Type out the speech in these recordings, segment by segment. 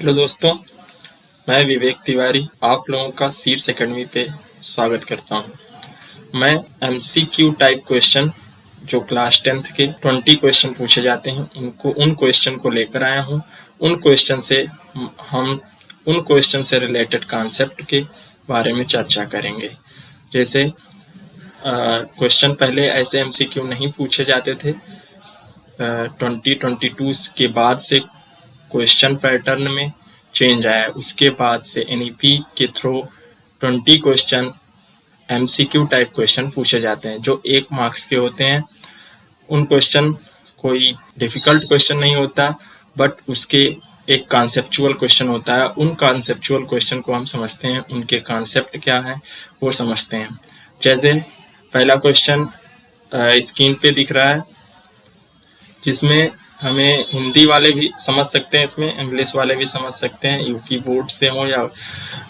Hello दोस्तों, मैं विवेक तिवारी आप लोगों का सीड्स एकेडमी पे स्वागत करता हूँ। मैं एमसीक्यू टाइप क्वेश्चन जो क्लास 10th के 20 क्वेश्चन पूछे जाते हैं उन क्वेश्चन को लेकर आया हूँ। उन क्वेश्चन से रिलेटेड कॉन्सेप्ट के बारे में चर्चा करेंगे। जैसे क्वेश्चन पहले ऐसे एमसीक्यू नहीं पूछे जाते थे। 2022 के बाद से क्वेश्चन पैटर्न में चेंज आया। उसके बाद से एनईपी के through 20 question MCQ type question पूछे जाते हैं जो 1 मार्क्स के होते हैं। उन क्वेश्चन कोई डिफिकल्ट क्वेश्चन नहीं होता, बट उसके एक कॉन्सेप्चुअल क्वेश्चन होता है। उन कॉन्सेप्चुअल क्वेश्चन को हम समझते हैं, उनके कॉन्सेप्ट क्या है वो समझते हैं। जैसे पहला क्वेश्चन स्क्रीन पे दिख रहा है, जिसमें हमें हिंदी वाले भी समझ सकते हैं, इसमें इंग्लिश वाले भी समझ सकते हैं। यूपी बोर्ड से हो या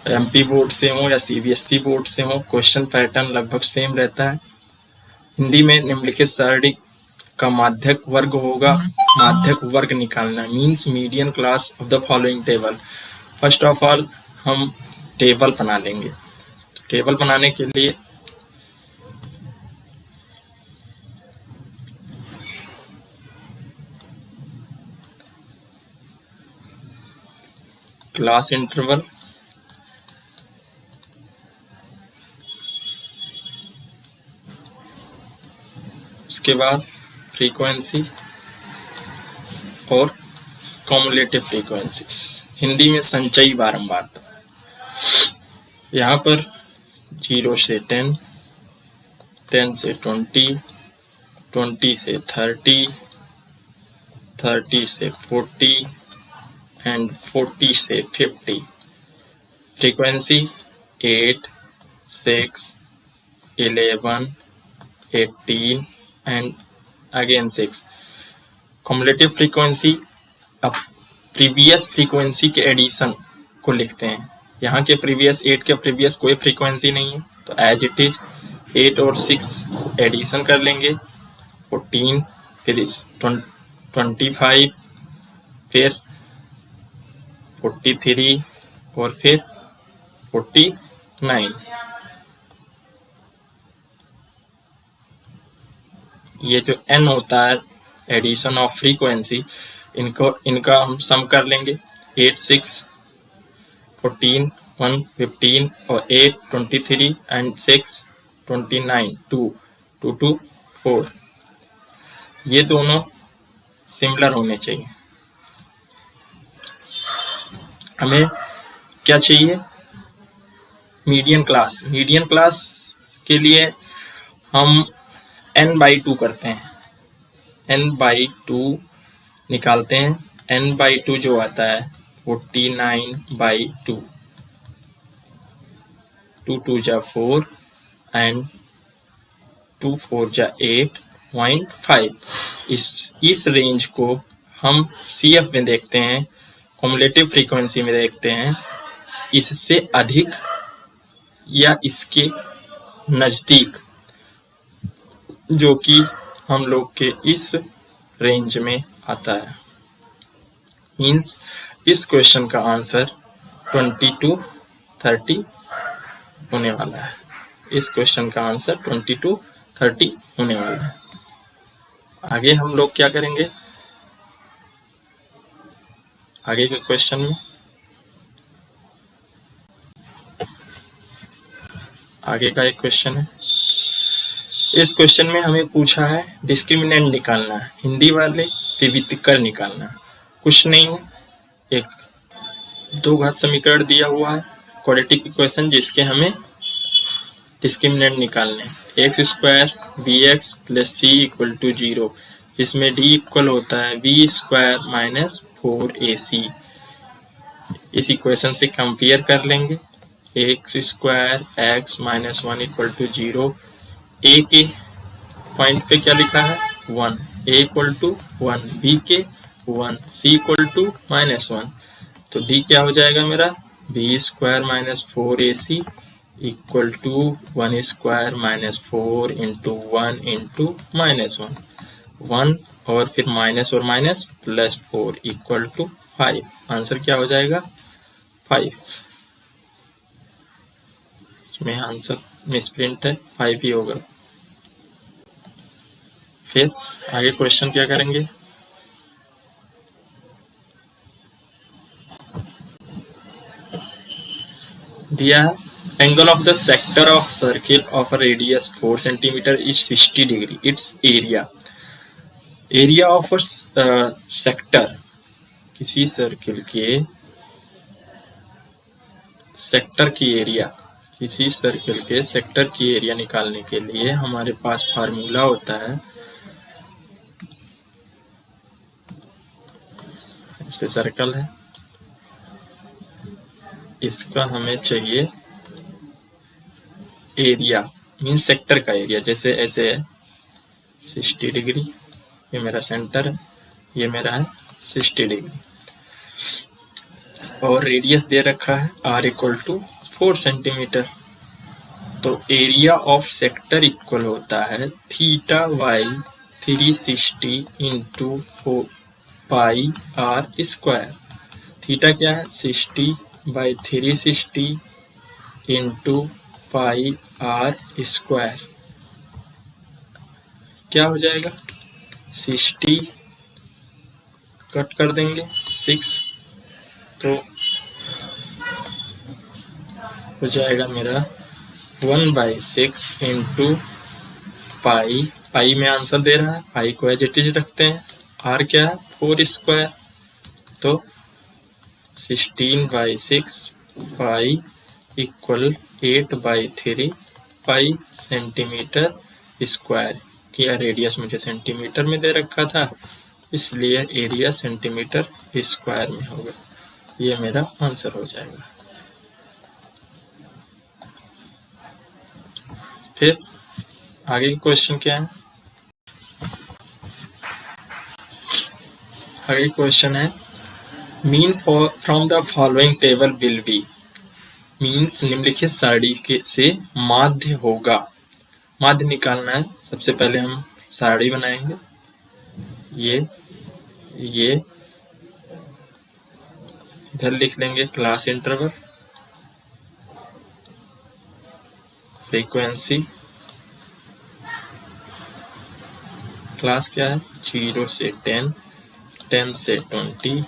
एमपी बोर्ड से हो या सीबीएसई बोर्ड से हो, क्वेश्चन पैटर्न लगभग सेम रहता है। हिंदी में निम्नलिखित सारणी का माध्यक वर्ग होगा। माध्यक वर्ग निकालना means median class of the following table. First of all हम टेबल बना लेंगे। टेबल बनाने के लिए क्लास इंटरवल, उसके बाद फ्रीक्वेंसी और कॉमुलेटिव फ्रीक्वेंसीज, हिंदी में संचयी बारंबारता। यहाँ पर 0 से 10, 10 से 20, 20 से 30, 30 से 40 एंड 40 से 50। Frequency 8, 6, 11, 18 and again 6। Cumulative frequency, अब प्रीवियस फ्रीक्वेंसी के एडिशन को लिखते हैं। यहाँ के प्रीवियस 8 के प्रीवियस कोई फ्रीक्वेंसी नहीं है, तो एज इट इज 8 और 6 एडिशन कर लेंगे। 14, फिर 25, फिर 43 और फिर 49। ये जो n होता है एडिशन ऑफ फ्रीक्वेंसी, इनका हम सम कर लेंगे। 8, 6, 14, 1, 15 और 8, 23 एंड 6, 29, 2, 2, 2, 4। ये दोनों सिमिलर होने चाहिए। हमें क्या चाहिए? Median class. मीडियन क्लास के लिए हम n/2 करते हैं, n/2 निकालते हैं। n/2 जो आता है 49/2, 2 2 जा 4 एंड 2 4 जा 8.5। इस रेंज को हम CF में देखते हैं, कॉमुलेटिव फ्रीक्वेंसी में देखते हैं। इससे अधिक या इसके नज़दीक, जो कि हम लोग के इस रेंज में आता है, मीन्स इस क्वेश्चन का आंसर 22, 30 होने वाला है। इस क्वेश्चन का आंसर 22, 30 होने वाला है। आगे हम लोग क्या करेंगे? आगे के क्वेश्चन में आगे का एक क्वेश्चन है। इस क्वेश्चन में हमें पूछा है डिस्क्रिमिनेंट निकालना है, हिंदी वाले विविधकर निकालना है। कुछ नहीं है, एक 2 घात समीकरण दिया हुआ है, क्वाड्रेटिक इक्वेशन, जिसके हमें डिस्क्रिमिनेंट निकालने हैं। x² bx + c = 0। इसमें d इक्वल होता है b² - 4ac। इस इक्वेशन से कंपेयर कर लेंगे। x² x - 1 = 0। a के पॉइंट पे क्या लिखा है? 1। a = 1, b के 1, c = -1। तो d क्या हो जाएगा मेरा? b² - 4ac = 1² - 4 × 1 × -1। 1 और फिर माइनस और माइनस +4 = 5। आंसर क्या हो जाएगा? 5। इसमें आंसर मिसप्रिंट है, 5 ही होगा। फिर आगे क्वेश्चन क्या करेंगे? दिया है angle of the sector of circle of a radius 4 centimetre is 60 degree. It's area. Area of a sector, किसी सर्किल के सेक्टर की एरिया, किसी सर्किल के सेक्टर की एरिया निकालने के लिए हमारे पास फार्मूला होता है, ऐसे सर्कल है, इसका हमें चाहिए एरिया, मीन सेक्टर का एरिया। जैसे ऐसे है 60 डिग्री, ये मेरा सेंटर है, ये मेरा है 60 डिग्री, और रेडियस दे रखा है r इक्वल टू 4 सेंटीमीटर। तो एरिया ऑफ सेक्टर इक्वल होता है theta by 360 into 4 pi are square. Theta क्या है? 60 by 360 into pi are square. क्या हो जाएगा? 60 कट कर देंगे 6, तो हो जाएगा मेरा 1/6 इंटू पाई। पाई में आंसर दे रहा है, पाई को एज इट इज रखते हैं। आर क्या है? 4 स्क्वायर, तो 16/6 पाई इक्वल 8/3 पाई सेंटीमीटर स्क्वायर। किया रेडियस मुझे सेंटीमीटर में दे रखा था, इसलिए एरिया सेंटीमीटर स्क्वायर में होगा। ये मेरा आंसर हो जाएगा। फिर आगे की क्वेश्चन क्या है? आगे क्वेश्चन है mean from the following table will be. Means निम्नलिखित सारणी के से माध्य होगा। माध्य निकालना है। सबसे पहले हम सारणी बनाएंगे, ये इधर लिख लेंगे क्लास इंटरवल, फ्रीक्वेंसी, क्लास क्या है? 0 से 10, 10 से 20,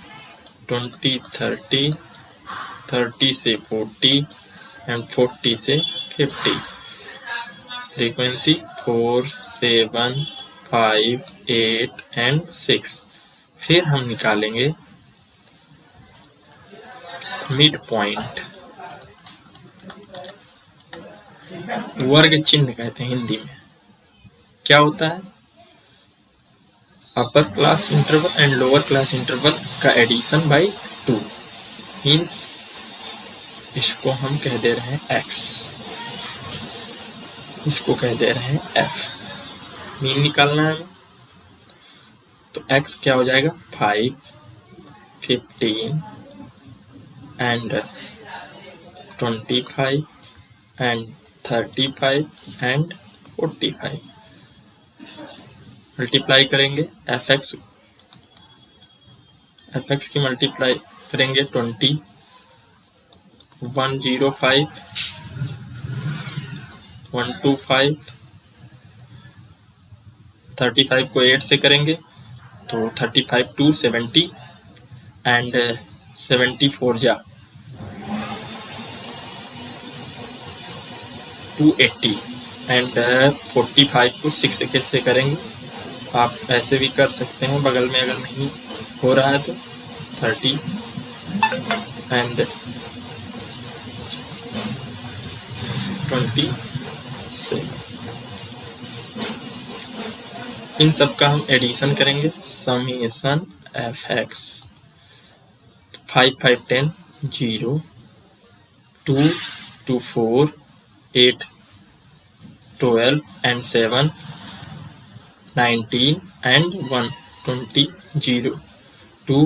20 30, 30 से 40 एंड 40 से 50। Frequency 4, 7, 5, 8 and 6। फिर हम निकालेंगे मिड पॉइंट, वर्ग चिन्ह कहते हैं हिंदी में। क्या होता है? Upper class interval and lower class interval का एडिशन बाई 2, मीन्स इसको हम कह दे रहे हैं x, इसको कह दे रहे हैं f। मीन निकालना है हमें, तो x क्या हो जाएगा? 5, 15 एंड 25 एंड 35 एंड 45। मल्टीप्लाई करेंगे एफ एक्स की मल्टीप्लाई करेंगे 20, 105, 125, 35 को 8 से करेंगे तो 35 to 70 एंड 74 जा 280 एंड 45 को 6 से करेंगे। आप ऐसे भी कर सकते हैं, बगल में अगर नहीं हो रहा है तो 30 एंड 27। इन सब का हम एडिशन करेंगे, summation F x 5, 5, 10, 0, 2, 2, 4, 8, 12 and 7, 19 and 1, 20, 0, 2,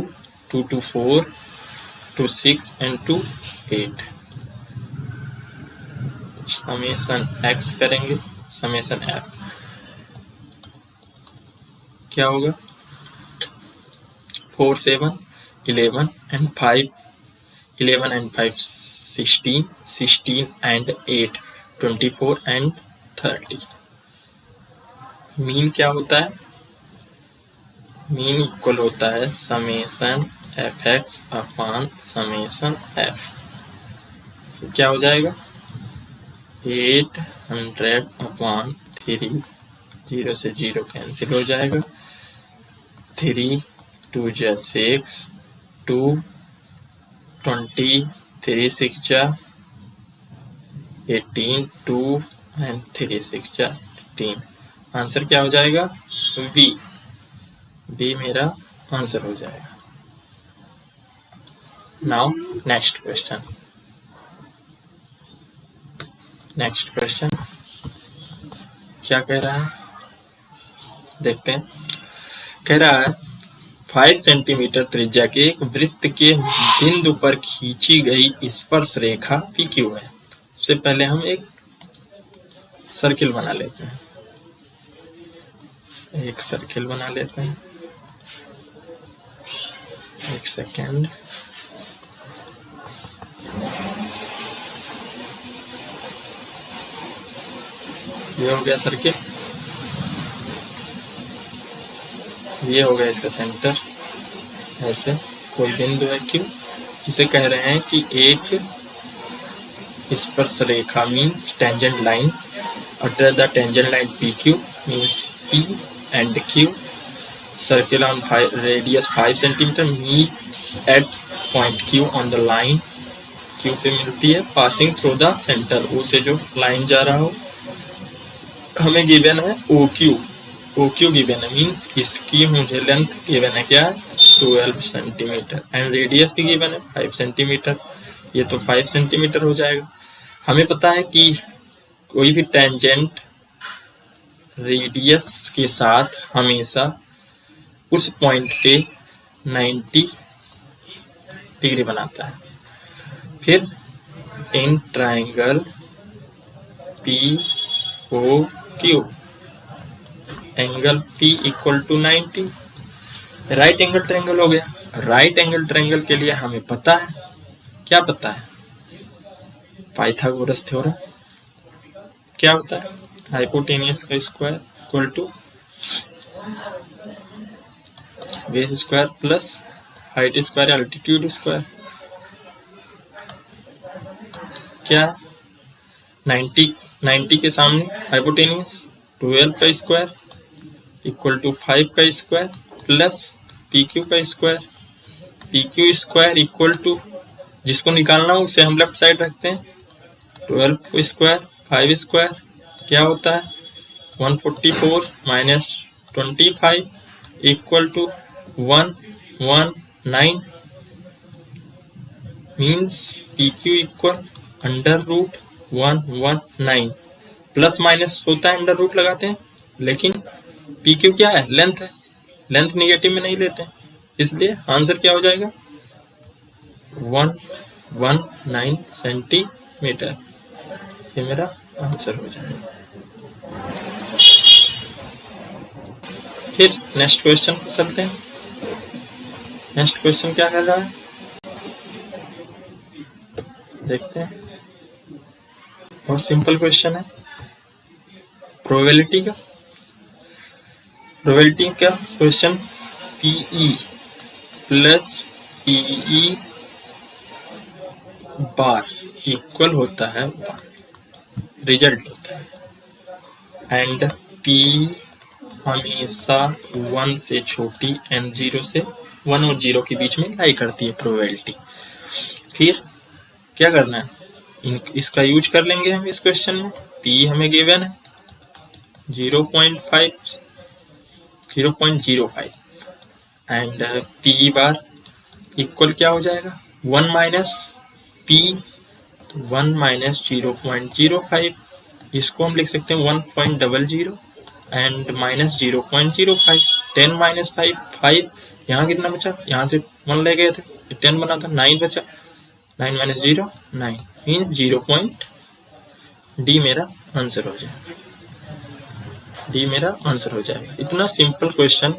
2, 2, 4, 2, 6 and 2, 8। Summation x करेंगे, समेशन एफ क्या होगा? 4, 7 11 and 5, 11 and 5 16, 16 and 8 24 and 30। Mean क्या होता है? मीन इक्वल होता है summation F x upon summation F. क्या हो जाएगा? 800 अपॉन 3, 0 से 0 कैंसिल हो जाएगा। 3 2 जा 6, 2 20, 3 6 जा 18, 2 एंड 3 6 जा 18। आंसर क्या हो जाएगा? बी। बी मेरा आंसर हो जाएगा। Now next question. Next question क्या कह रहा है देखते हैं। कह रहा है 5 सेंटीमीटर त्रिज्या के एक वृत्त के बिंदु पर खींची गई स्पर्श रेखा PQ है। उससे पहले हम एक सर्किल बना लेते हैं। एक सर्किल बना लेते हैं, एक सेकेंड। ये हो गया सर्किल, ये हो गया इसका सेंटर। ऐसे कोई बिंदु है Q, जिसे कह रहे हैं कि एक स्पर्श रेखा means tangent line under the tangent line PQ means P and Q circle on radius 5 centimeter meets at point Q on the line Q पे मिलती है passing through the center। O से जो लाइन जा रहा हो हमें गिवन है OQ। OQ गिवन है मीन्स इसकी मुझे लेंथ गिवन है क्या? 12 सेंटीमीटर एंड रेडियस भी गिवन है 5 सेंटीमीटर। ये तो 5 सेंटीमीटर हो जाएगा। हमें पता है कि कोई भी टेंजेंट रेडियस के साथ हमेशा उस पॉइंट पे 90 डिग्री बनाता है। फिर इन triangle POQ angle P equal to 90 right angle triangle हो गया। राइट एंगल ट्रायंगल के लिए हमें पता है, क्या पता है? Pythagoras theorem. क्या होता है? हाइपोटेनियस का square equal to base square plus height square altitude square. क्या 90 के सामने हाइपोटेनियस 12 का स्क्वायर इक्वल टू 5 का स्क्वायर प्लस PQ का square. PQ square equal to, जिसको निकालना हो उसे हम लेफ्ट साइड रखते हैं, 12 स्क्वायर 5 स्क्वायर क्या होता है? 144 minus 25 equal to 119 means PQ equal under root 119। Plus minus होता है अंडर रूट लगाते हैं, लेकिन PQ क्या है? लेंथ है। लेंथ निगेटिव में नहीं लेते, इसलिए आंसर क्या हो जाएगा? 119 सेंटीमीटर। ये मेरा आंसर हो जाएगा। फिर नेक्स्ट क्वेश्चन को चलते हैं। नेक्स्ट क्वेश्चन क्या कह रहा है देखते हैं। बहुत सिंपल क्वेश्चन है, प्रोबेबिलिटी का क्वेश्चन। PE प्लस PE बार इक्वल होता है 1, रिजल्ट होता है। एंड P हमेशा 1 से छोटी एंड 0 से 1 और 0 के बीच में लाई करती है प्रोबेबिलिटी। फिर क्या करना है? इसका यूज कर लेंगे हम इस क्वेश्चन में। P हमें गिवन है 0.05 एंड P बार इक्वल क्या हो जाएगा? 1 माइनस P, 1 माइनस 0.05। इसको हम लिख सकते हैं 1.00 एंड माइनस 0.05। 10 माइनस 5, यहाँ कितना बचा? यहाँ से 1 ले गए थे, 10 बना था, 9 बचा। 9 माइनस 0 9 मीन 0. D मेरा आंसर हो जाएगा। D मेरा आंसर हो जाएगा। इतना सिंपल क्वेश्चन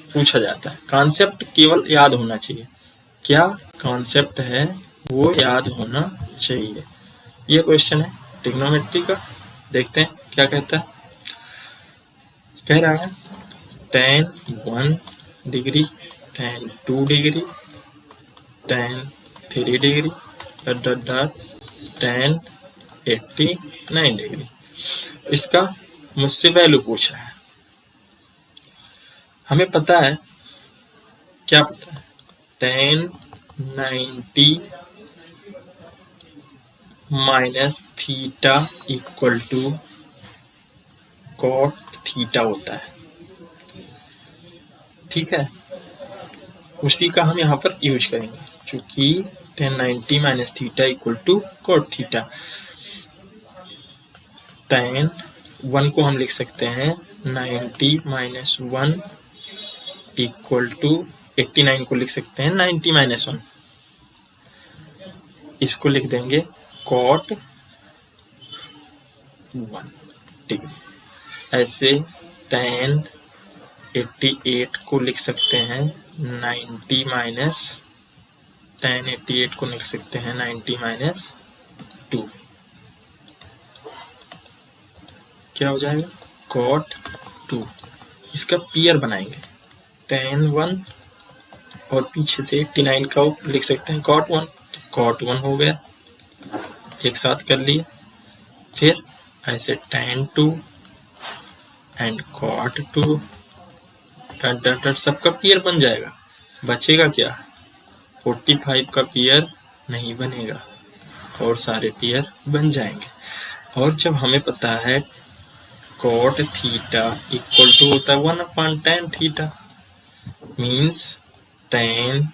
पूछा जाता है। कॉन्सेप्ट केवल याद होना चाहिए। क्या कॉन्सेप्ट है वो याद होना चाहिए। ये क्वेश्चन है ट्रिग्नोमेट्री का। देखते हैं क्या कहता है। कह रहा है tan 1 degree, tan 2 degree, tan 3 degree tan 89 degree. इसका मुझसे वैल्यू पूछ रहा है। हमें पता है, क्या पता है, tan 90 minus theta equal to cot theta होता है। ठीक है, उसी का हम यहाँ पर यूज करेंगे, चूंकि tan 90 minus theta equal to cot theta. tan 1 को हम लिख सकते हैं 90 माइनस 1 इक्वल टू 89 को लिख सकते हैं 90 माइनस 1। इसको लिख देंगे कॉट 1 डिग्री। ऐसे tan 88 को लिख सकते हैं 90 माइनस tan 88 को लिख सकते हैं 90 माइनस 2। क्या हो जाएगा कॉट 2। इसका पियर बनाएंगे tan 1 और पीछे से 89 का लिख सकते हैं कॉट 1। कॉट 1 हो गया, एक साथ कर लिए। फिर ऐसे tan 2 एंड कॉट 2 सबका पियर बन जाएगा। बचेगा क्या, 45 का पियर नहीं बनेगा और सारे पियर बन जाएंगे। और जब हमें पता है कॉट थीटा इक्वल टू होता है 1/tan थीटा, मीन्स tan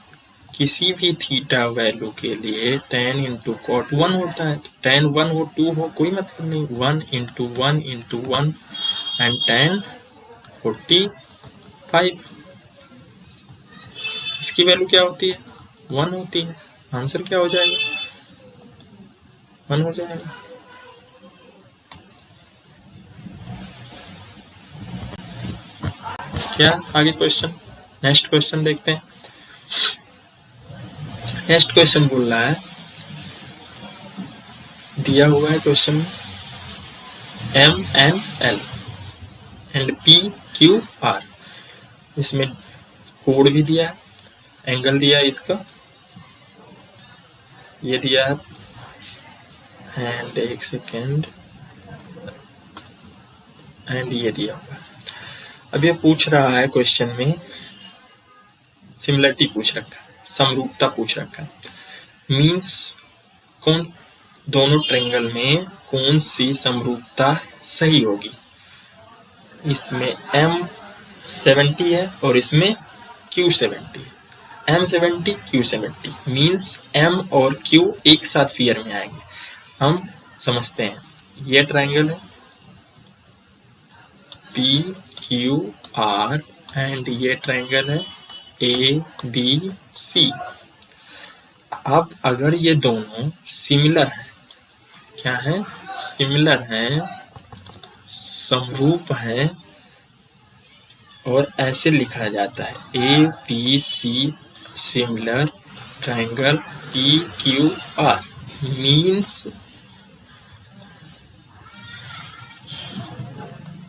किसी भी थीटा वैल्यू के लिए tan इंटू कॉट 1 होता है। tan 1 हो 2 हो कोई मतलब नहीं, 1 इंटू 1 इंटू 1 एंड tan 45। इसकी वैल्यू क्या होती है 1 होती है। आंसर क्या हो जाएगा 1 हो जाएगा। क्या आगे क्वेश्चन, नेक्स्ट क्वेश्चन देखते हैं। नेक्स्ट क्वेश्चन बोल रहा है, दिया हुआ है क्वेश्चन में MNL एंड PQR। इसमें कोड भी दिया है, एंगल दिया है इसका, ये दिया है एंड एक सेकेंड एंड ये दिया हुआ है। अब ये पूछ रहा है क्वेश्चन में सिमिलरिटी पूछ रखा है, समरूपता पूछ रखा है। मीन्स कौन दोनों ट्रायंगल में कौन सी समरूपता सही होगी। इसमें M70 है और इसमें Q70 है। M70 Q70 मीन्स M और Q एक साथ फियर में आएंगे। हम समझते हैं, ये ट्रायंगल है PQR एंड ये ट्रायंगल है ABC। अब अगर ये दोनों सिमिलर हैं, क्या है सिमिलर हैं, समरूप हैं, और ऐसे लिखा जाता है ABC similar triangle PQR means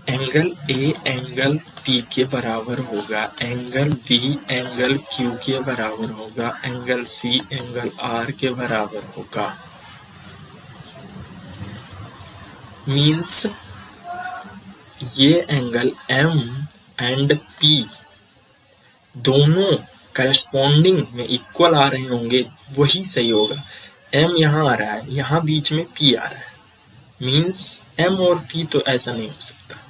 angle A angle P के बराबर होगा, एंगल B एंगल Q के बराबर होगा, एंगल C एंगल R के बराबर होगा। मीन्स ये एंगल M एंड P दोनों करस्पॉन्डिंग में इक्वल आ रहे होंगे, वही सही होगा। M यहाँ आ रहा है, यहाँ बीच में P आ रहा है, मीन्स M और P तो ऐसा नहीं हो सकता।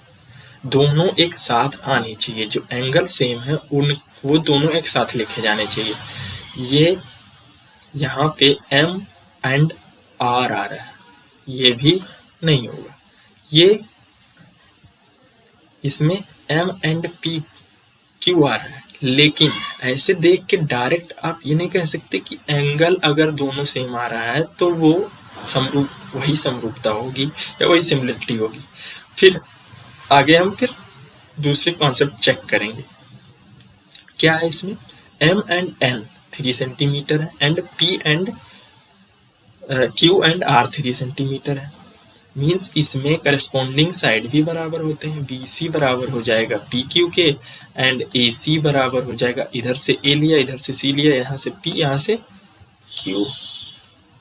दोनों एक साथ आने चाहिए, जो एंगल सेम है उन वो दोनों एक साथ लिखे जाने चाहिए। ये यहाँ पे M एंड R आ रहा है, ये भी नहीं होगा। ये इसमें M एंड P क्यों आ रहा है, लेकिन ऐसे देख के डायरेक्ट आप ये नहीं कह सकते कि एंगल अगर दोनों सेम आ रहा है तो वो वही समरूपता होगी या वही सिमिलरिटी होगी। फिर आगे हम फिर दूसरे कॉन्सेप्ट चेक करेंगे। क्या है इसमें, m एंड n 3 सेंटीमीटर है and p and q and r 3 centimetre है। मीन्स इसमें करस्पॉन्डिंग साइड भी बराबर होते हैं, BC बराबर हो जाएगा PQ के एंड AC बराबर हो जाएगा, इधर से A लिया इधर से C लिया, यहाँ से P यहाँ से Q।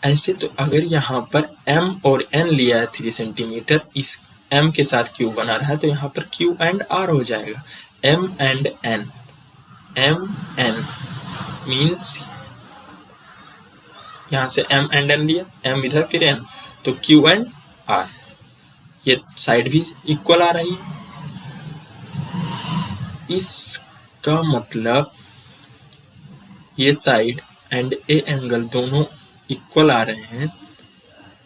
ऐसे तो अगर यहाँ पर M और N लिया है 3 सेंटीमीटर, इस M के साथ Q बना रहा है तो यहाँ पर Q एंड R हो जाएगा, M and N, M N means यहाँ से M एंड N लिया, M इधर फिर N, तो Q एंड R, ये साइड भी इक्वल आ रही है। इसका मतलब ये साइड एंड ए एंगल दोनों इक्वल आ रहे हैं,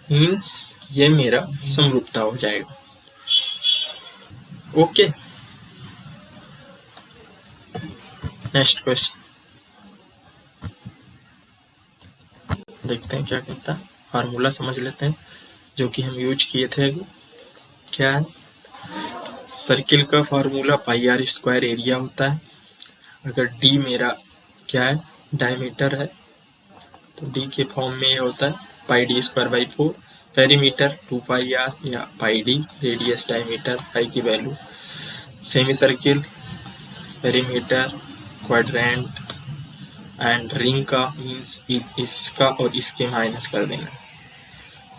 मीन्स ये मेरा समरूपता हो जाएगा। ओके, नेक्स्ट क्वेश्चन देखते हैं क्या कहता है। फार्मूला समझ लेते हैं जो कि हम यूज किए थे अभी। क्या है, सर्किल का formula pi are square area होता है। अगर डी मेरा क्या है, डायमीटर है, तो डी के फॉर्म में ये होता है pi d square by 4, perimeter 2 pi r या pi d, radius diameter pi की value, semicircle perimeter quadrant and ring का मीन्स इसका और इसके माइनस कर देना।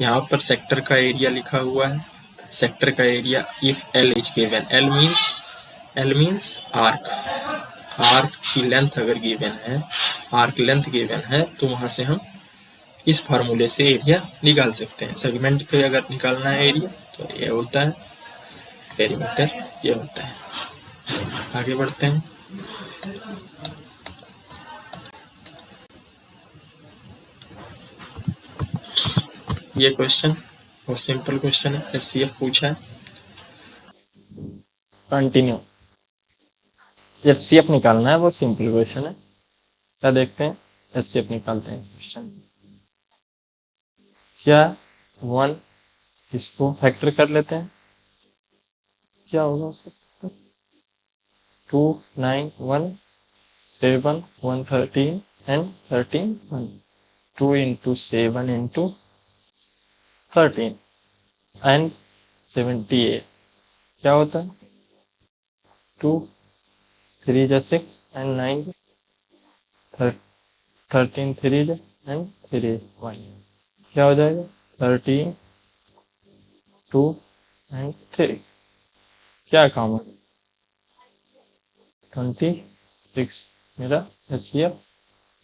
यहाँ पर सेक्टर का एरिया लिखा हुआ है, सेक्टर का area if L is given, L means arc, arc की लेंथ अगर गिवन है, आर्क लेंथ गिवन है, तो वहां से हम इस फार्मूले से एरिया निकाल सकते हैं। सेगमेंट पे अगर निकालना है एरिया तो ये होता है पेरीमीटर, ये होता है। आगे बढ़ते हैं। ये क्वेश्चन बहुत सिंपल क्वेश्चन है, एचसीएफ पूछा है। कंटिन्यू, एचसीएफ निकालना है, वो सिंपल क्वेश्चन है। क्या देखते हैं, एचसीएफ निकालते हैं। क्वेश्चन क्या 1, इसको फैक्टर कर लेते हैं, क्या होगा उसका 2 9 1 7 113 एंड 13 1, 2 into 7 into 13 एंड 78, क्या होता है 2 3 जा 6 एंड 9 13 3 जा एंड 3 1, क्या हो जाएगा 13 2 एंड 3, क्या कॉमन 26 मेरा एचसीएफ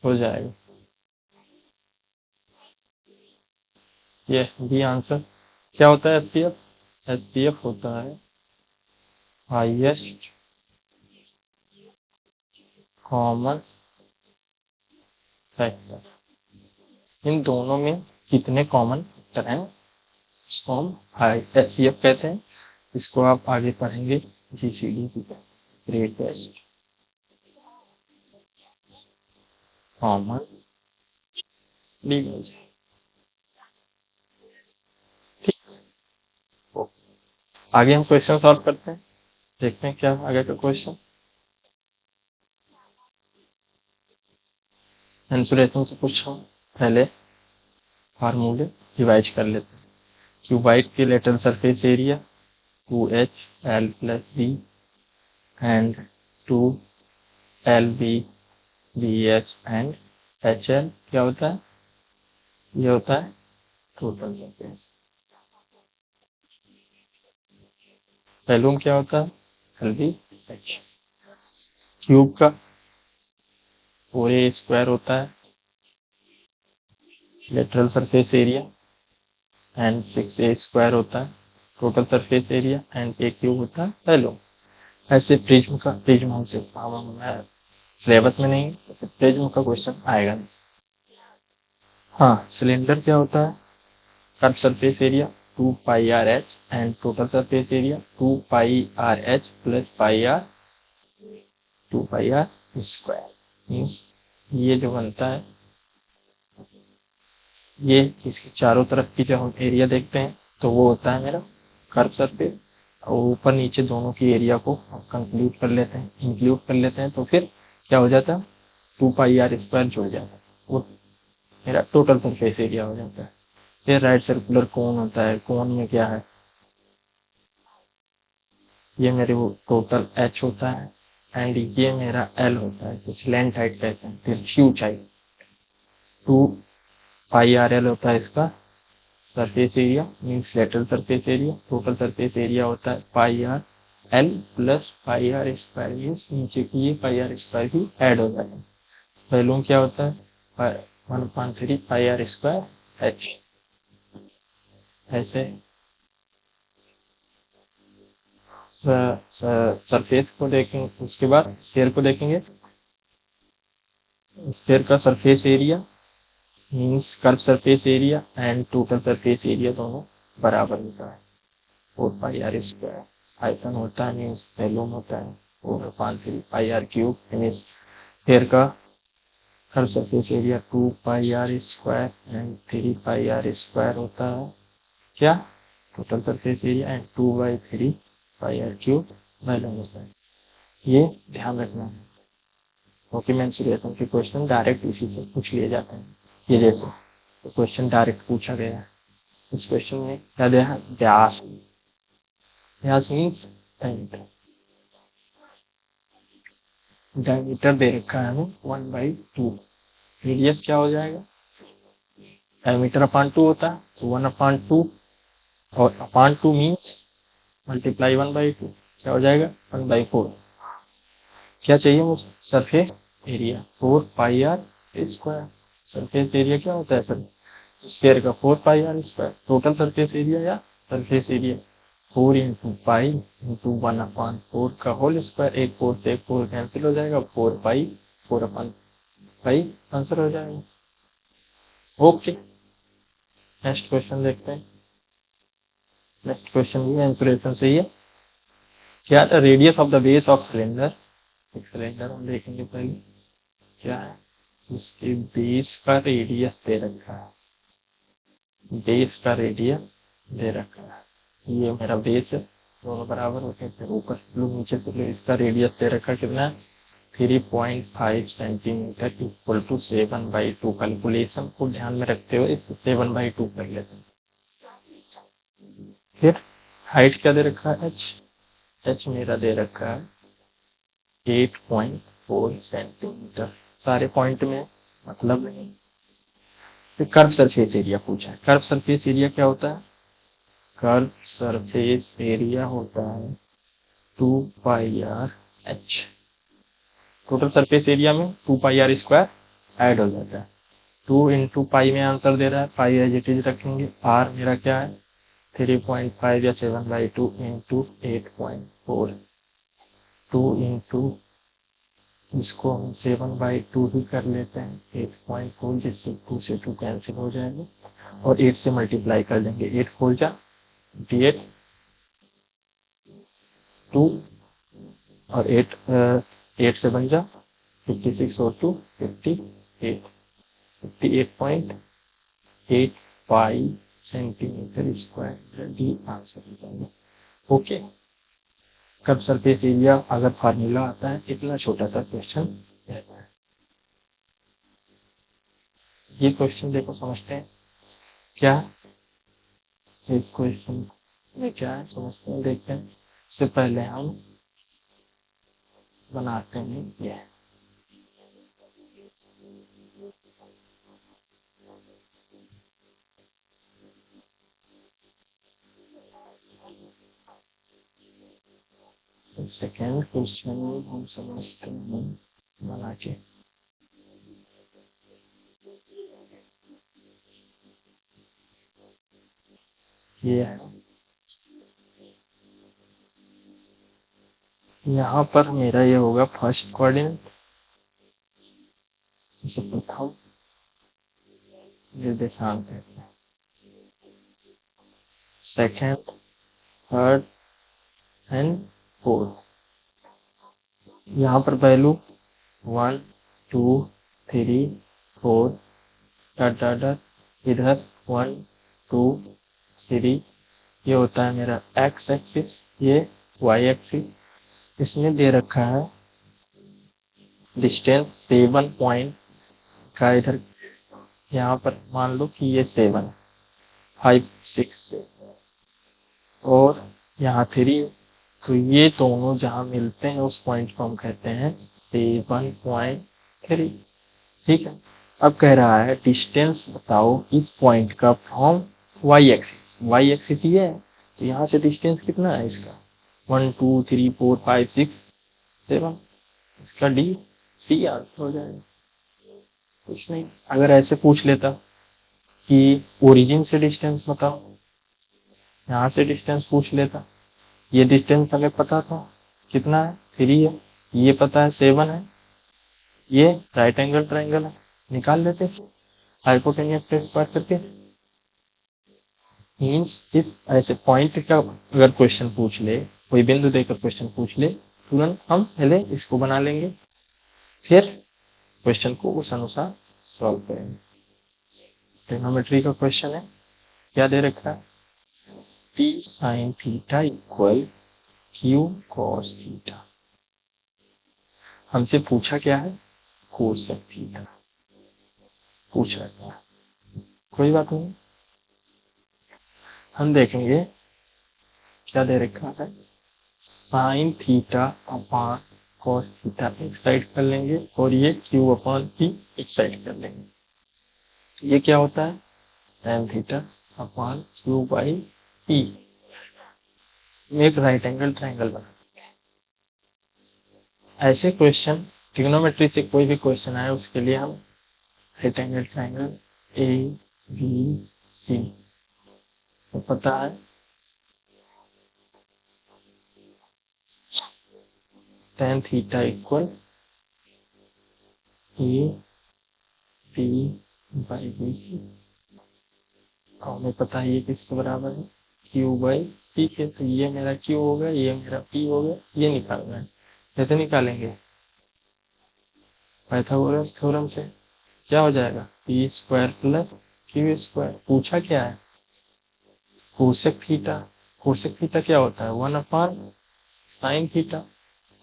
हो जाएगा। ये बी आंसर। क्या होता है एचसीएफ, एचसीएफ होता है हाईएस्ट कॉमन फैक्टर। इन दोनों में कितने कॉमन फैक्टर हैं उसको हम एचसीएफ कहते हैं। इसको आप आगे पढ़ेंगे जीसीडी की ग्रेटेस्ट कॉमन डिवीजन। ठीक, आगे हम क्वेश्चन सॉल्व करते हैं, देखते हैं क्या आगे का क्वेश्चन। इंसुलेशन से पूछ रहा हूँ, पहले फार्मूले डिवाइड कर लेते हैं। क्यूबाइड की lateral surface area 2HL + B and 2LB BH and HL, क्या होता है, ये होता है टोटल सरफेस। वैल्यूम क्या होता है LBH। क्यूब का 4A स्क्वायर होता है lateral surface area and 6A square होता है total surface area and A cube होता है वैल्यूम। ऐसे प्रिज्म का, प्रिज्म हमसे सिलेबस में नहीं, तो प्रिज्म का क्वेश्चन आएगा नहीं। हाँ, सिलेंडर क्या होता है, curve surface area 2 pi R H and total surface area 2 pi R H plus pi R 2 pi are square. ये जो बनता है, ये इसके चारों तरफ की जब हम एरिया देखते हैं तो वो होता है मेरा कर्व सरफेस, और ऊपर नीचे दोनों की एरिया को हम कंक्लूड कर लेते हैं, इंक्लूड कर लेते हैं, तो फिर क्या हो जाता है, 2πr² जुड़ जाता है, वो मेरा टोटल सरफेस एरिया हो जाता है। फिर राइट सर्कुलर कोन होता है, कोन में क्या है, ये मेरे वो टोटल h होता है एंड ये मेरा l होता है, कुछ लेंथ हाइट कहते हैं। फिर ह्यूज हाइट 2πrl होता है इसका surface area, means lateral surface area. Total surface area होता है πr l plus πr², means नीचे की ये πr² भी ऐड हो जाता है। वैल्यूम क्या होता है 1/3πr²h। ऐसे सरफेस को देखेंगे, उसके बाद स्फीयर को देखेंगे। स्फीयर का surface area means curve surface area and total surface area दोनों बराबर होता है 4πr²। आयतन होता है मीन्स वॉल्यूम होता है 4/3πr³ मीन्स स्फीयर का curve surface area 2πr² and 3πr² होता है क्या, total surface area and 2/3πr³ volume होता है। ये ध्यान रखना है क्योंकि मेंसुरेशन के क्वेश्चन डायरेक्ट इसी से पूछ लिए जाते हैं। ये देखो तो क्वेश्चन डायरेक्ट पूछा गया है। इस क्वेश्चन में क्या दिया है, व्यास। व्यास मीन्स डायमीटर। डायमीटर दे रखा है हमें 1/2। रेडियस क्या हो जाएगा, डायमीटर अपॉन 2 होता है तो 1/2 और अपॉन 2 मीन्स मल्टीप्लाई 1/2, क्या हो जाएगा 1/4। क्या चाहिए मुझे, surface area 4πr²। Surface area क्या होता है सर, स्फीयर का 4πr²। टोटल सरफेस एरिया या surface area 4 into pi into 1/4 का होल स्क्वायर। एक 4 से एक 4 कैंसिल हो जाएगा, 4π 4/पाई आंसर हो जाएगा। ओके नेक्स्ट क्वेश्चन देखते हैं। नेक्स्ट क्वेश्चन भी आंसरेशन से ही है। क्या the radius of the base of cylinder, एक सिलेंडर हम देखेंगे पहले क्या है, उसके बेस का रेडियस दे रखा है, बेस का रेडियस दे रखा है। ये मेरा बेस है, दोनों बराबर होते हैं, फिर ऊपर से लो नीचे से लो, इसका रेडियस दे रखा है कितना है 3.5 सेंटीमीटर इक्वल टू 7/2। कैलकुलेशन को ध्यान में रखते हुए इस 7/2 कर लेते हैं। फिर हाइट क्या दे रखा है h मेरा दे रखा है 8.4 सेंटीमीटर। सारे पॉइंट में मतलब नहीं। फिर कर्व सरफेस एरिया पूछा है। कर्व सरफेस एरिया क्या होता है, कर्व सरफेस एरिया होता है 2πr/h। टोटल सरफेस एरिया में 2πr² ऐड हो जाता है। 2 इंटू पाई में आंसर दे रहा है, पाई एज इट इज रखेंगे। r मेरा क्या है 3.5 या 7/2 इंटू 8.4। 2 इंटू इसको हम 7/2 ही कर लेते हैं 8.4, जिससे 2 से 2 कैंसिल हो जाएंगे और 8 से मल्टीप्लाई कर देंगे। 8 4 जा 28, 2 और 8 से बन जा 56 और 2 58, 58.8 पाई सेंटीमीटर स्क्वायर डी आंसर हो जाएगा। ओके कर्व सरफेस एरिया अगर फार्मूला आता है इतना छोटा सा क्वेश्चन रहता है। ये क्वेश्चन देखो समझते हैं क्या, इस क्वेश्चन में क्या है समझते हैं, देखते हैं। इससे पहले हम बनाते हैं ये, सेकेंड क्वेश्चन हम समझते हैं बना के। ये है, यहाँ पर मेरा ये होगा फर्स्ट कोऑर्डिनेट, प्रथम निर्देशांक है, सेकेंड थर्ड एंड फोर्थ। यहाँ पर वैल्यू 1 2 3 4 डॉट डॉट डॉट, इधर 1 2 3। ये होता है मेरा एक्स एक्सिस, ये वाई एक्सिस। इसमें दे रखा है डिस्टेंस 7 पॉइंट का इधर यहाँ पर मान लो कि ये 7 5 6 और यहाँ 3, तो ये दोनों जहाँ मिलते हैं उस पॉइंट को हम कहते हैं 7.3। ठीक है, अब कह रहा है डिस्टेंस बताओ इस पॉइंट का from Y axis. Y axis ये है, तो यहाँ से डिस्टेंस कितना है इसका 1 2 3 4 5 6 7, इसका डी आंसर हो जाएगा। कुछ नहीं, अगर ऐसे पूछ लेता कि ओरिजिन से डिस्टेंस बताओ, यहाँ से डिस्टेंस पूछ लेता, ये डिस्टेंस हमें पता था कितना है 3 है, ये पता है 7 है, ये राइट एंगल ट्रायंगल है, निकाल लेते हाइपोटेन्यूस से स्क्वायर करके। मीन्स इस ऐसे पॉइंट का अगर क्वेश्चन पूछ ले, कोई बिंदु देकर क्वेश्चन पूछ ले, तुरंत हम पहले इसको बना लेंगे, फिर क्वेश्चन को उस अनुसार सॉल्व करेंगे। ट्रिग्नोमेट्री का क्वेश्चन है, क्या दे रखा है T sine theta equal Q cos theta. हमसे पूछा क्या है कोसेक थीटा पूछ रहा है, कोई बात नहीं, हम देखेंगे क्या दे रखा है sine theta upon cos theta एक साइड कर लेंगे और ये क्यू अपान पी एक साइड कर लेंगे। ये क्या होता है tan theta upon Q by P, एक राइट एंगल ट्रायंगल बना। ऐसे क्वेश्चन ट्रिग्नोमेट्री से कोई भी क्वेश्चन आए उसके लिए हम right angle triangle A B C तो पता है tan theta equal A P by B C, हमें पता है ये किसके बराबर है क्यू बाई पी के, तो ये मेरा क्यू हो गया, ये मेरा पी हो गया, ये निकालना है। कैसे निकालेंगे पाइथागोरस थ्योरम से, क्या हो जाएगा P square plus q square. पूछा क्या है कोसेक थीटा, कोसेक थीटा क्या होता है 1 upon sine theta.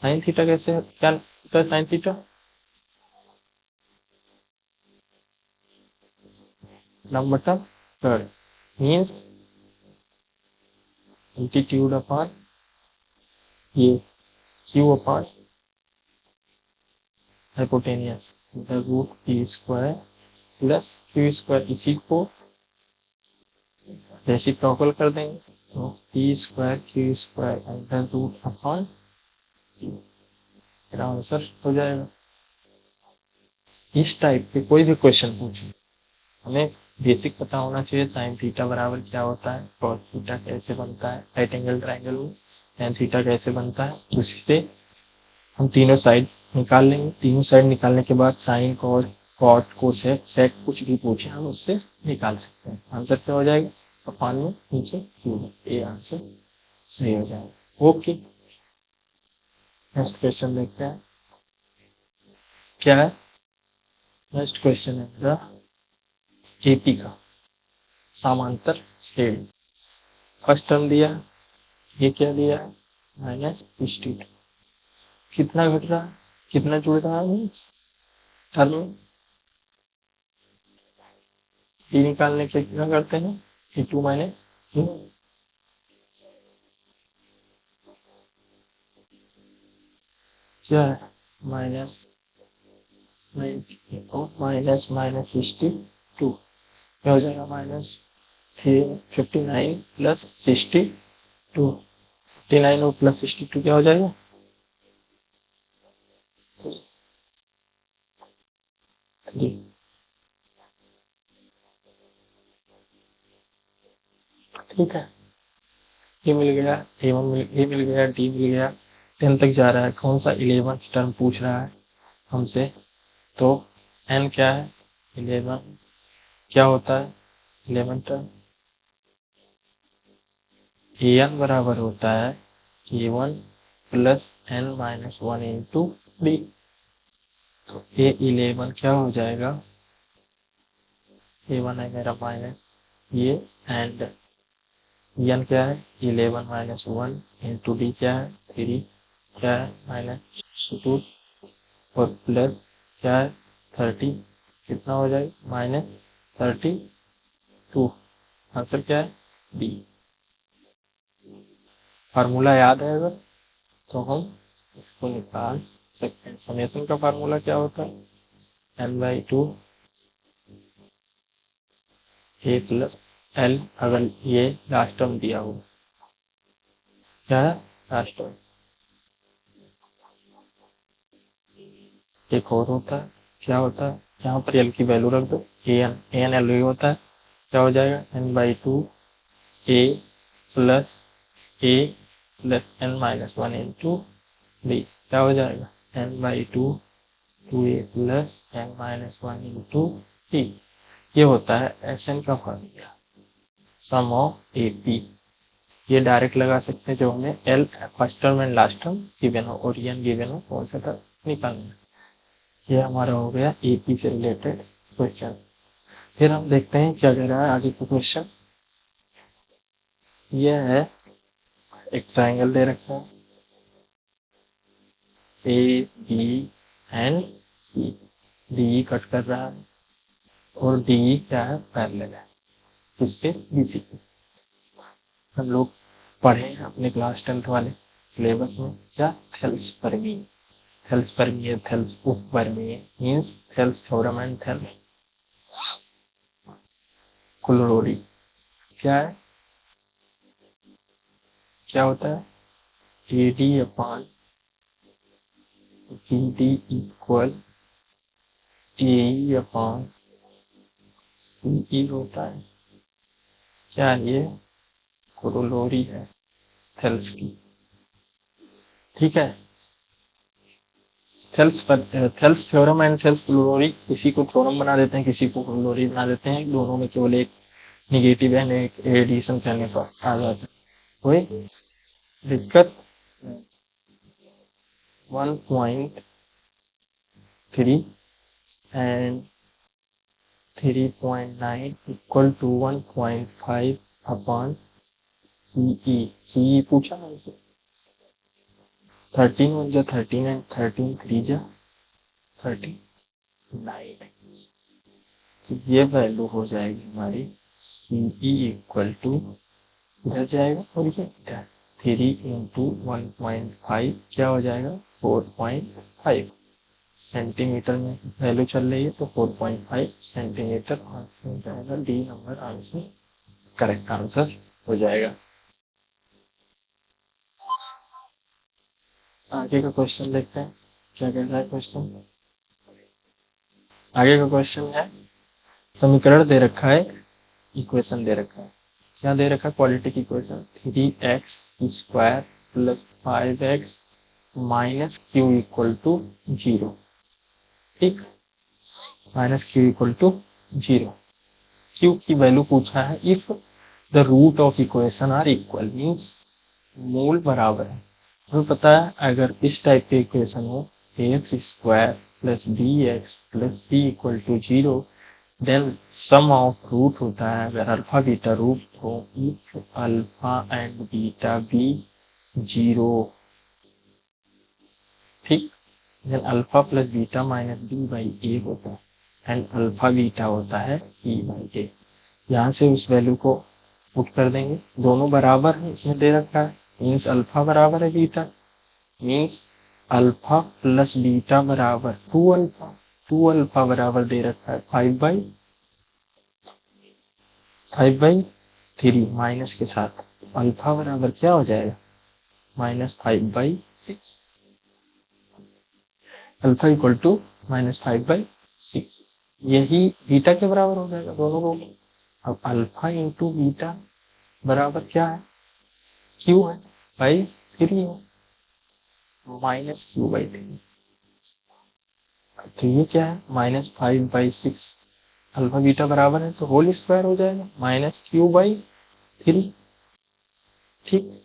Sine theta कैसे क्या होता है साइन थीटा लंबटम कर्व मीन्स एल्टीट्यूड अपान ये q upon hypotenuse the root p square plus q square, इसी को रेसिप्रोकल कर देंगे तो p square q square under root upon मेरा आंसर हो जाएगा। इस टाइप के कोई भी क्वेश्चन पूछो, हमें बेसिक पता होना चाहिए साइन थीटा बराबर क्या होता है, कॉस थीटा कैसे बनता है, राइट एंगल ट्रायंगल में tan थीटा कैसे बनता है, उससे हम तीनों साइड निकाल लेंगे। तीनों साइड निकालने के बाद sine cos cot cosec sec कुछ भी पूछे हम उससे निकाल सकते हैं, आंसर क्या हो जाएगा अपान में नीचे क्यूब, ये आंसर सही हो जाएगा। ओके, नेक्स्ट क्वेश्चन देखते हैं क्या है। नेक्स्ट क्वेश्चन है मेरा एपी का समांतर श्रेणी। फर्स्ट टर्म दिया है, ये क्या दिया है -62, कितना घट रहा है कितना जुड़ रहा है टर्म, टी निकालने के क्या करते हैं कि 2 माइनस क्या है माइनस -62 क्या हो जाएगा -359 प्लस 62, 59 और प्लस 62 क्या हो जाएगा जी। ठीक है, ये मिल गया ए मिल गया डी मिल गया, 10 तक जा रहा है। कौन सा 11th टर्म पूछ रहा है हमसे, तो एन क्या है 11 क्या होता है 11th टर्म ए एन बराबर होता है ए1 plus N minus 1 into D, तो ए11 क्या हो जाएगा ए1 है मेरा माइनस ये एंड एन क्या है 11 माइनस 1 इंटू डी क्या है 3 क्या है -2 और प्लस क्या है 30, कितना हो जाएगा -32। आंसर क्या है बी। फार्मूला याद है अगर तो हम इसको निकाल सकते हैं। समेशन का फार्मूला क्या होता है n/2 a प्लस l, अगर ये लास्ट टर्म दिया हो, क्या है लास्ट टर्म। एक और होता है, क्या होता है, यहाँ पर l की वैल्यू रख दो, an l होता है, क्या हो जाएगा n/2 a plus a plus n-1 into b, क्या हो जाएगा n/2 2a plus n-1 into b। ये होता है Sn का formula, sum of A P. ये डायरेक्ट लगा सकते हैं जब हमें L first term and last term given हो और एन गिवन हो, कौन सा टर्म निकालना है। ये हमारा हो गया एपी से रिलेटेड क्वेश्चन। फिर हम देखते हैं क्या कह रहा है आगे का क्वेश्चन। ये है एक ट्राइंगल दे रखा है A B and C, D cut कर रहा है और डी क्या है पैरेलल है किसके बीसी के। हम लोग पढ़े हैं अपने क्लास 10th वाले सिलेबस में क्या थेल्स परमीय, थेल्स परमीय, थेल्स उपपरमीय means Thales theorem and Thales corollary. क्या है, क्या होता है AD upon BD equal AE upon CE होता है। क्या ये कुलरोरी है थेल्स की, ठीक है। थेल्स थ्योरम एंड थेल्स कुलरोरी, किसी को थ्योरम बना देते हैं, किसी को कुलरोरी बना देते हैं, दोनों में केवल एक निगेटिव एंड एक एडिशन करने पर आ जाता है। कोई दिक्कत 1.3 and 3.9 equal to 1.5 upon CE पूछा ना इसे। 13 1 जा 13 एंड 13 3 जा 39, तो ये वैल्यू हो जाएगी हमारी CE इक्वल टू, इधर जाएगा और ये इधर 3 इंटू 1.5 क्या हो जाएगा 4.5 सेंटीमीटर में वैल्यू चल रही है, तो 4.5 सेंटीमीटर आंसर हो जाएगा। D number answer correct answer हो जाएगा। आगे का क्वेश्चन देखते हैं क्या कह रहा है क्वेश्चन। आगे का क्वेश्चन है समीकरण दे रखा है, इक्वेशन दे रखा है, क्या दे रखा है quadratic equation 3x² plus 5x minus Q equal to 0, ठीक, minus Q equal to 0। Q की वैल्यू पूछा है if the root of equation are equal, means मूल बराबर है। हमें पता है अगर इस टाइप के इक्वेशन हो ax² plus bx plus c equal to 0, then sum of root होता है अगर अल्फा बीटा रूट हो if alpha and beta be 0, ठीक। Then alpha plus beta minus b by a होता है एंड अल्फा बीटा होता है ई बाई ए। यहाँ से उस वैल्यू को पुट कर देंगे, दोनों बराबर है इसमें दे रखा है, मीन्स अल्फा बराबर है beta, means alpha plus beta बराबर 2 अल्फा, 2 अल्फा बराबर दे रखा है 5/3 माइनस के साथ अल्फा बराबर क्या हो जाएगा -5/6, अल्फा इक्वल टू -5/6, यही बीटा के बराबर हो जाएगा दोनों को। अब अल्फा इंटू बीटा बराबर क्या है क्यू है बाई 3 है, -q/3, तो ये क्या है -5/6, अल्फा बीटा बराबर है तो होल स्क्वायर हो जाएगा -q/3, ठीक,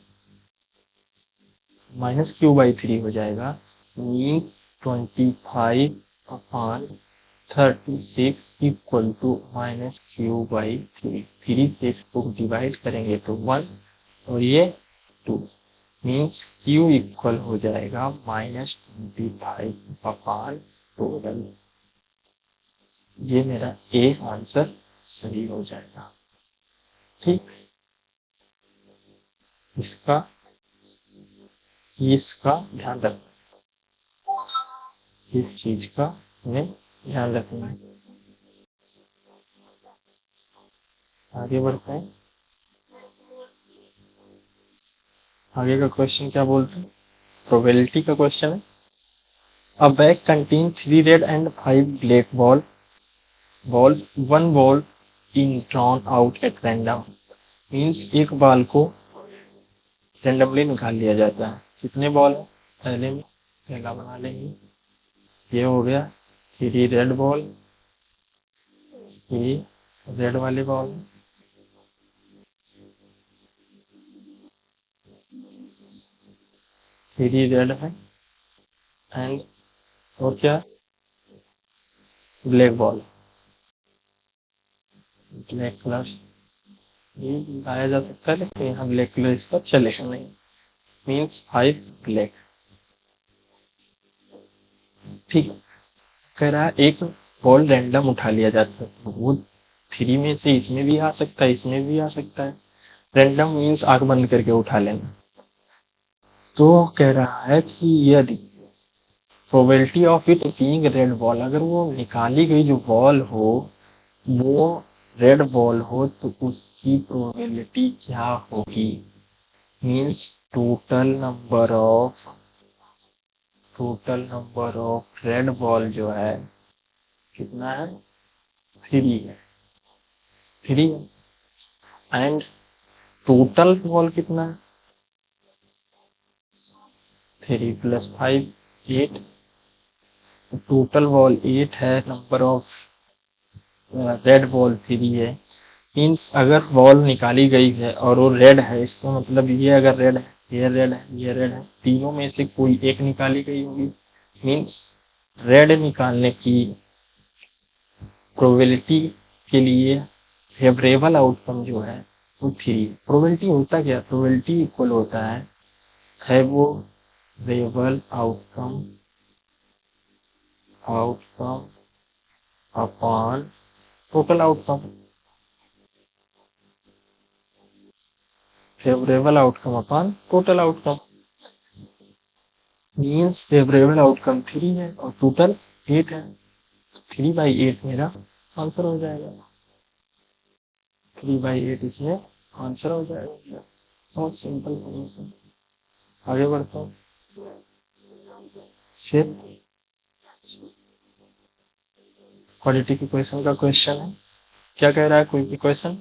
-q/3 हो जाएगा, मीन 25/36 इक्वल टू -q/3, 3 से इसको डिवाइड करेंगे तो 1 और ये 2, मीन्स क्यू इक्वल हो जाएगा -25/12। ये मेरा ए आंसर सही हो जाएगा। ठीक, इसका ध्यान रखना, इस चीज का हमें ध्यान रखना है। आगे बढ़ते हैं। आगे का क्वेश्चन क्या बोलते हैं, प्रोबेबिलिटी का क्वेश्चन है। अ bag contain 3 red and 5 black balls, one ball in drawn out at random। Means एक बॉल को रेंडमली निकाल लिया जाता है। कितने बॉल है, पहले में पहला बना लेंगे। ये हो गया 3 रेड बॉल, ये रेड वाले बॉल, 3 रेड है एंड और क्या, ब्लैक बॉल, ब्लैक कलर ये लाया जा सकता है, लेकिन यहाँ ब्लैक कलर इस पर चलेगा नहीं। Means 5 black. ठीक, कह रहा है एक बॉल रैंडम उठा लिया जाता है, वो 3 में से इसमें भी आ सकता है, इसमें भी आ सकता है। रैंडम मीन्स आंख बंद करके उठा लेना। तो कह रहा है कि यदि probability of it being red ball, अगर वो निकाली गई जो बॉल हो वो रेड बॉल हो तो उसकी प्रोबेबिलिटी क्या होगी। Means total number of red ball जो है कितना है, 3 है, 3 है। एंड टोटल बॉल कितना है, 3 + 5 8। टोटल बॉल 8 है, नंबर ऑफ रेड बॉल 3 है। मीन्स अगर बॉल निकाली गई है और वो रेड है, इसका मतलब ये अगर रेड है, ये रेड है, ये रेड है, तीनों में से कोई एक निकाली गई होगी। मीन्स रेड निकालने की प्रोबेबिलिटी के लिए फेवरेबल आउटकम जो है वो 3। प्रोबेबिलिटी होता क्या, प्रोबेबिलिटी इक्वल होता है वो favourable outcome outcome upon total outcome. Favourable outcome upon total outcome means favourable outcome 3 है और टोटल 8 है। 3/8 मेरा आंसर हो जाएगा। 3/8 इसमें आंसर हो जाएगा। बहुत सिंपल सॉल्यूशन। आगे बढ़ता हूँ। फिर क्वालिटी के क्वेश्चन का क्वेश्चन है। क्या कह रहा है कोई भी क्वेश्चन,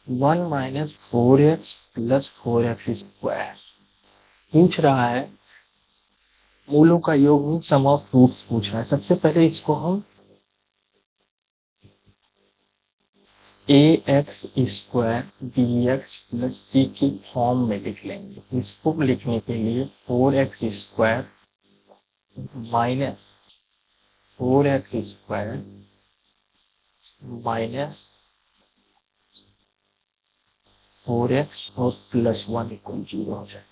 1 - 4x + 4x² पूछ रहा है। मूलों का योग में सम ऑफ रूट्स पूछ रहा है। सबसे पहले इसको हम ax² bx + c की फॉर्म में लिख लेंगे। इसको लिखने के लिए 4x² - 4x² - 4x और +1 = 0 हो जाए।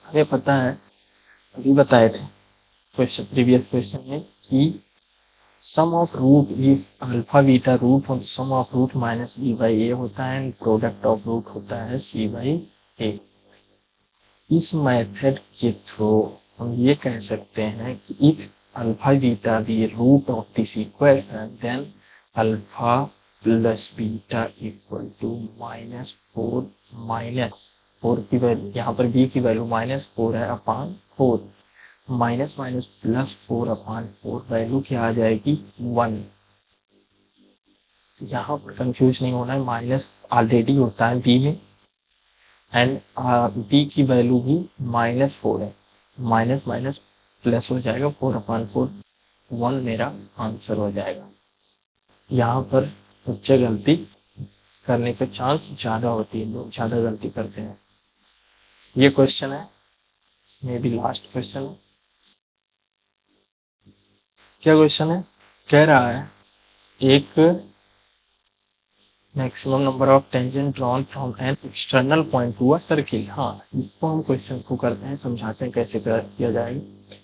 हमें पता है, अभी बताए थे क्वेश्चन, प्रीवियस क्वेश्चन में कि sum of root is alpha beta root और सम ऑफ रूट -b/a होता है एंड प्रोडक्ट ऑफ रूट होता है c/a। इस मेथड के थ्रू हम ये कह सकते हैं कि if alpha beta be root of this equation then alpha plus beta equal to -4 4 की वैल्यू, यहाँ पर b की वैल्यू -4 है अपॉन 4, माइनस माइनस +4/4 वैल्यू क्या आ जाएगी 1। यहाँ पर कंफ्यूज नहीं होना है, माइनस ऑलरेडी होता है बी में एंड बी की वैल्यू भी -4 है, माइनस माइनस प्लस हो जाएगा 4/4, 1 मेरा आंसर हो जाएगा। यहाँ पर बच्चे गलती करने का चांस ज्यादा होती है, लोग ज्यादा गलती करते हैं। ये क्वेश्चन है, मे बी लास्ट क्वेश्चन है। क्या क्वेश्चन है, कह रहा है एक maximum number of tangent drawn from an external point to a circle. हाँ, इसको हम क्वेश्चन को करते हैं, समझाते हैं कैसे किया जाएगा।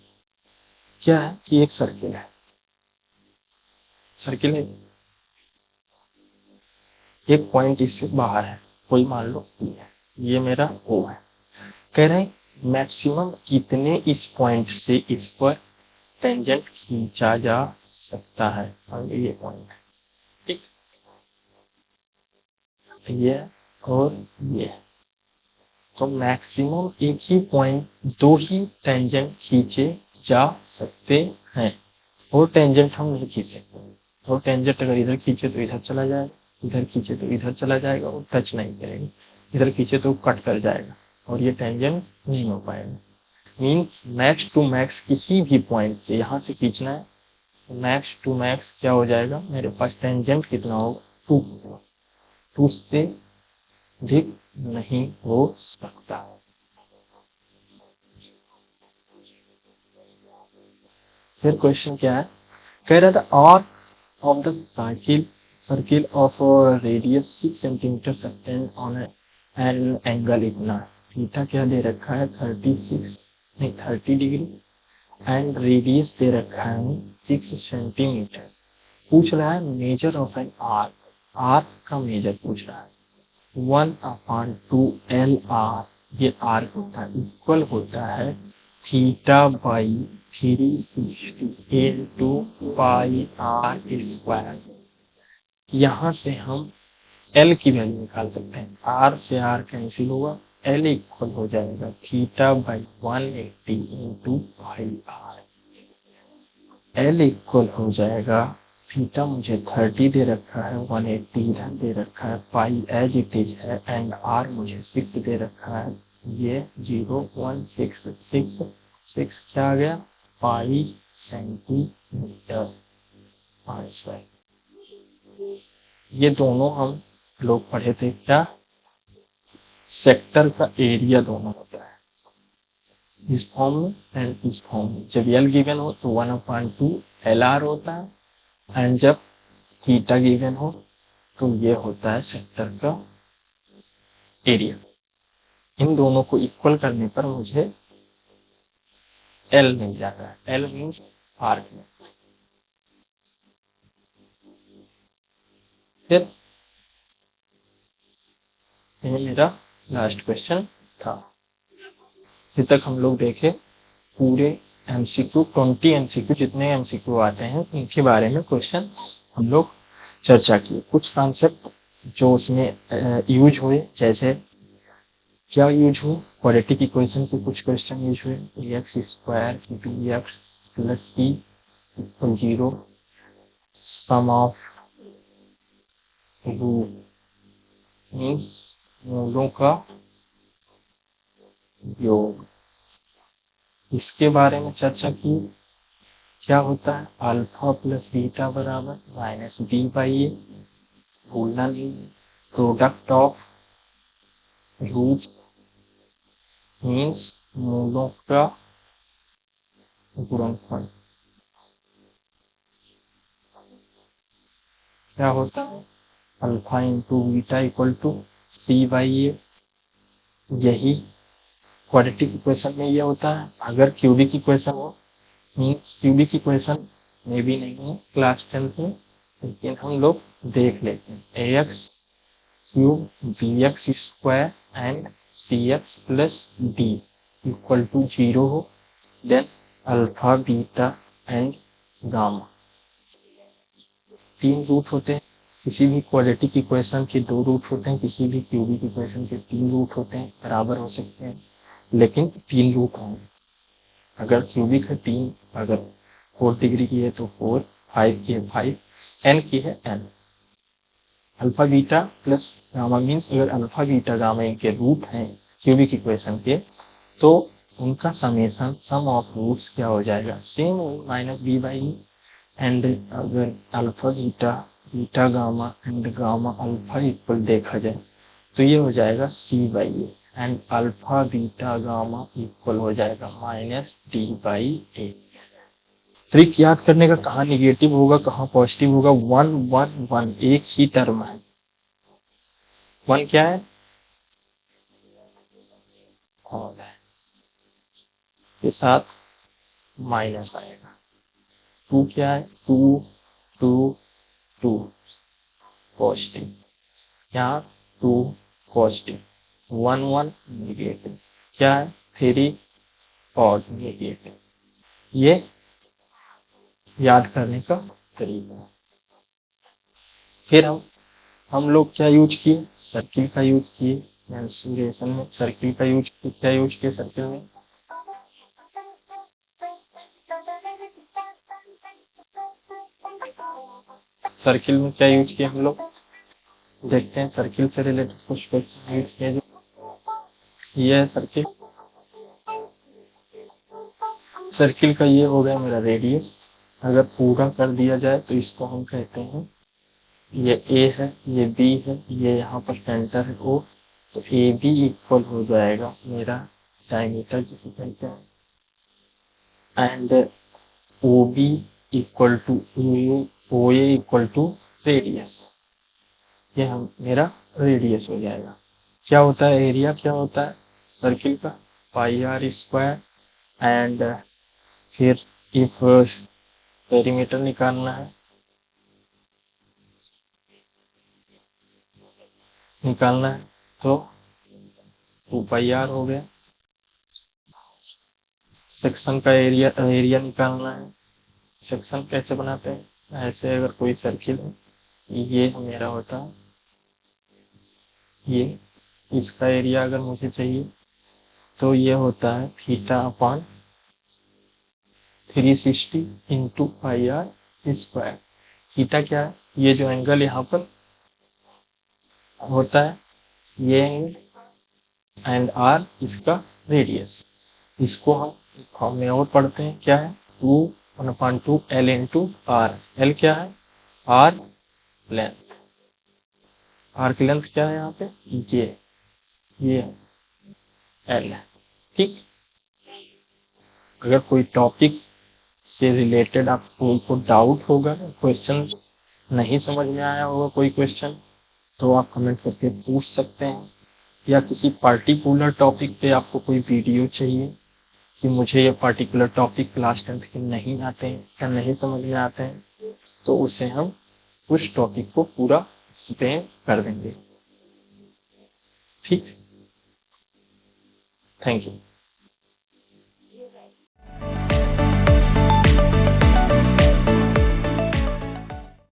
क्या है कि एक सर्किल है, सर्किल है, एक पॉइंट इससे बाहर है, कोई मान लो P है, ये मेरा O है। कह रहे हैं मैक्सिमम कितने इस पॉइंट से इस पर टेंजेंट खींचा जा सकता है, और ये पॉइंट है, ठीक, ये और ये। तो मैक्सिमम एक ही पॉइंट, दो ही टेंजेंट खींचे जा सकते हैं, और टेंजेंट हम नहीं खींच सकते। और टेंजेंट अगर इधर खींचे तो इधर चला जाएगा, इधर खींचे तो इधर चला जाएगा, और टच नहीं करेगा। इधर खींचे तो कट कर जाएगा, और ये टेंजेंट नहीं हो पाएगा। मीन्स मैक्स टू मैक्स किसी भी पॉइंट से यहाँ से खींचना है, मैक्स टू मैक्स क्या हो जाएगा, मेरे पास टेंजेंट कितना होगा, 2 होगा, 2 से अधिक नहीं हो सकता। फिर क्वेश्चन क्या है, कह रहा था arc of the circle of radius 6 centimetre sustain on an angle इतना, थीटा क्या दे रखा है 36 नहीं 30 डिग्री, एंड रेडियस दे रखा है 6 सेंटीमीटर। पूछ रहा है measure of an arc, arc का मेजर पूछ रहा है। 1/2 LR, ये आर्क होता है, इक्वल होता है theta by 360 into pi are square. यहाँ से हम एल की वैल्यू निकाल सकते हैं, आर से आर कैंसिल होगा, एल इक्वल हो जाएगा theta by 180 into pi R. L equal हो जाएगा, थीटा मुझे 30 दे रखा है, 180 इधर दे रखा है, पाई एज इट इज है, एंड आर मुझे 6 दे रखा है, ये 0.166 क्या आ गया, पाई सेंटीमीटर। ये दोनों हम लोग पढ़े थे, क्या सेक्टर का एरिया दोनों होता है, इस फॉर्म में एंड इस फॉर्म में। जब एल गिवन हो तो 1/2 LR होता है, एंड जब थीटा गिवन हो तो ये होता है सेक्टर का एरिया। इन दोनों को इक्वल करने पर मुझे एल मिल जाता है, एल मीन्स आर्क में। फिर ये मेरा लास्ट क्वेश्चन था। अभी तक हम लोग देखे पूरे एमसीक्यू, 20 एमसीक्यू जितने एमसीक्यू आते हैं उनके बारे में क्वेश्चन हम लोग चर्चा किए। कुछ कॉन्सेप्ट जो उसमें यूज हुए, जैसे क्या यूज हुए, क्वाड्रेटिक इक्वेशन के कुछ क्वेश्चन यूज हुए, x square into x plus t equal 0, sum of root means मूलों का योग, इसके बारे में चर्चा की। क्या होता है अल्फा प्लस बीटा बराबर -b/a, भूलना नहीं, प्रोडक्ट ऑफ रूट्स मीन्स मूलों का गुणनफल। क्या होता है alpha into beta equal to c/a, यही क्वाड्रेटिक इक्वेशन में ये होता है। अगर क्यूबिक इक्वेशन हो, मीन्स क्यूबिक इक्वेशन में भी नहीं है क्लास 10th में, लेकिन हम लोग देख लेते हैं, ax cube bx square and cx plus d equal to 0 हो, then alpha beta and gamma. 3 root होते हैं, किसी भी क्वाड्रेटिक इक्वेशन के 2 रूट होते हैं, किसी भी क्यूबिक इक्वेशन के 3 रूट होते हैं, बराबर हो सकते हैं लेकिन 3 रूट होंगे। अगर क्यूबिक है 3, अगर 4 डिग्री की है तो 4, 5 की है 5, n की है n। Alpha beta plus gamma means अगर अल्फा बीटा गामा इनके रूट हैं क्यूबिक इक्वेशन के, तो उनका समेशन सम ऑफ रूट्स क्या हो जाएगा, सेम -b/e। एंड अगर alpha beta beta gamma and gamma alpha equal देखा जाए तो ये हो जाएगा c/a, and alpha beta gamma equal हो जाएगा -d/a। ट्रिक याद करने का, कहाँ निगेटिव होगा कहाँ पॉजिटिव होगा, 1 1 1 एक ही टर्म है, 1 क्या है, और के साथ माइनस आएगा। 2 क्या है, 2 2 2 पॉजिटिव, यहाँ 2 पॉजिटिव, 1 1 नेगेटिव, क्या है 3 और नेगेटिव। ये याद करने का तरीका है। फिर हम लोग क्या यूज किए, सर्किल का यूज किए। मेंसुरेशन में सर्किल का यूज, क्या यूज किए सर्किल में, सर्किल में क्या यूज किया हम लोग, देखते हैं सर्किल से रिलेटेड कुछ क्वेश्चन यूज किए। जो ये है सर्किल, सर्किल का ये हो गया मेरा रेडियस। अगर पूरा कर दिया जाए तो इसको हम कहते हैं, ये ए है, ये बी है, ये यहाँ पर सेंटर है ओ, तो ए बी इक्वल हो जाएगा मेरा डायमीटर जिसे कहते हैं, and O B equal to O A equal to radius. ये हम मेरा रेडियस हो जाएगा। क्या होता है एरिया, क्या होता है सर्किल का, पाई आर स्क्वायर, एंड फिर इफ पेरीमीटर निकालना है, तो 2 पाई आर हो गया। सेक्शन का एरिया निकालना है, सेक्शन कैसे बनाते हैं, ऐसे अगर कोई सर्किल है, ये मेरा होता है, ये इसका एरिया अगर मुझे चाहिए तो ये होता है theta upon 360 into pi are square. Theta क्या है, ये जो एंगल यहाँ पर होता है ये एंगल, एंड आर इसका रेडियस। इसको हम फॉर्म में और पढ़ते हैं, क्या है 2 एल इंटू आर। एल क्या है, आर लेंथ, आर की लेंथ क्या है यहाँ पे, ये एल है। ठीक, अगर कोई टॉपिक से रिलेटेड आपको डाउट होगा, क्वेश्चन नहीं समझ में आया होगा कोई क्वेश्चन, तो आप कमेंट करके पूछ सकते हैं। या किसी पार्टिकुलर टॉपिक पे आपको कोई वीडियो चाहिए कि मुझे ये पार्टिकुलर टॉपिक क्लास 10th के नहीं आते हैं या नहीं समझ में आते हैं, तो उसे हम उस टॉपिक को पूरा एक्सप्लेन कर देंगे। ठीक, थैंक यू।